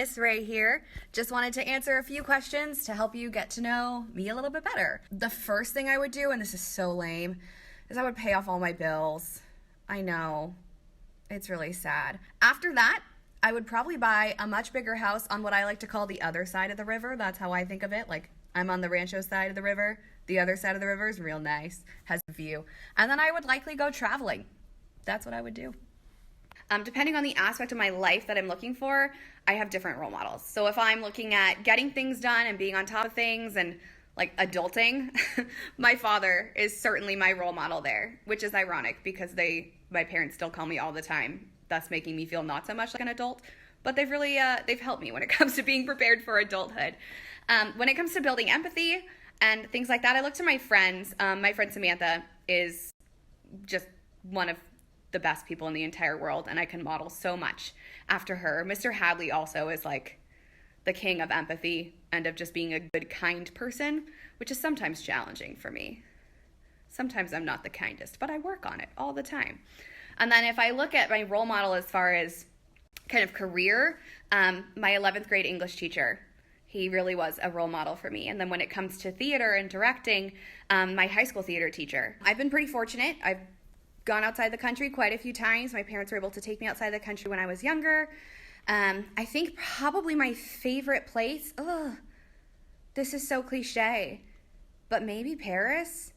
Miss Ray here. Just wanted to answer a few questions to help you get to know me a little bit better. The first thing I would do, and this is so lame, is I would pay off all my bills. I know, it's really sad. After that, I would probably buy a much bigger house on what I like to call the other side of the river. That's how I think of it. Like, I'm on the Rancho side of the river. The other side of the river is real nice, has a view. And then I would likely go traveling. That's what I would do. Depending on the aspect of my life that I'm looking for, I have different role models. So if I'm looking at getting things done and being on top of things and like adulting, my father is certainly my role model there, which is ironic because my parents still call me all the time, thus making me feel not so much like an adult. But they've really, they've helped me when it comes to being prepared for adulthood. When it comes to building empathy and things like that, I look to my friends. My friend Samantha is just one of the best people in the entire world, and I can model so much after her. Mr. Hadley also is like the king of empathy and of just being a good, kind person, which is sometimes challenging for me. Sometimes I'm not the kindest, but I work on it all the time. And then if I look at my role model as far as kind of career, my 11th grade English teacher, he really was a role model for me. And then when it comes to theater and directing, my high school theater teacher. I've been pretty fortunate. I've gone outside the country quite a few times. My parents were able to take me outside the country when I was younger. I think probably my favorite place, this is so cliche, but maybe Paris.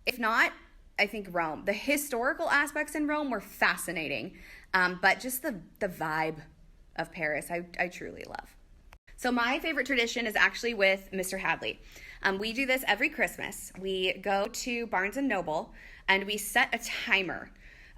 If not, I think Rome. The historical aspects in Rome were fascinating, but just the vibe of Paris, I truly love. So my favorite tradition is actually with Mr. Hadley. We do this every Christmas. We go to Barnes & Noble and we set a timer.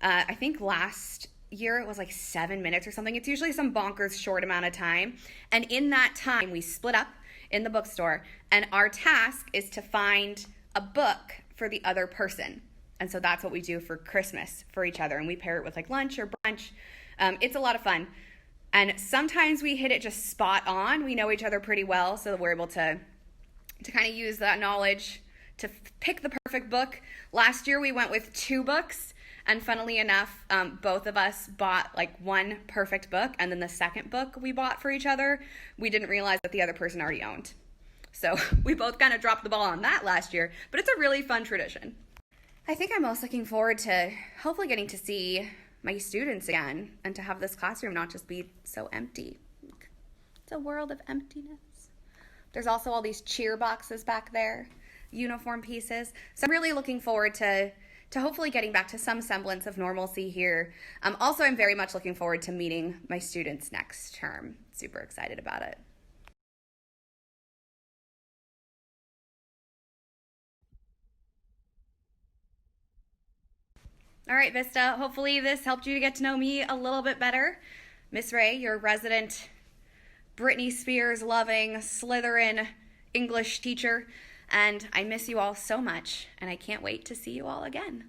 I think last year it was like 7 minutes or something. It's usually some bonkers short amount of time. And in that time, we split up in the bookstore, and our task is to find a book for the other person. And so that's what we do for Christmas for each other. And we pair it with like lunch or brunch. It's a lot of fun. And sometimes we hit it just spot on. We know each other pretty well, so that we're able to kind of use that knowledge to pick the perfect book. Last year we went with 2 books, and funnily enough, both of us bought like one perfect book, and then the second book we bought for each other, we didn't realize that the other person already owned. So we both kind of dropped the ball on that last year, but it's a really fun tradition. I think I'm most looking forward to hopefully getting to see my students again and to have this classroom not just be so empty. It's a world of emptiness. There's also all these cheer boxes back there, uniform pieces. So I'm really looking forward to hopefully getting back to some semblance of normalcy here. Also, I'm very much looking forward to meeting my students next term. Super excited about it. All right, Vista, hopefully this helped you to get to know me a little bit better. Miss Ray, your resident Britney Spears loving Slytherin English teacher, and I miss you all so much, and I can't wait to see you all again.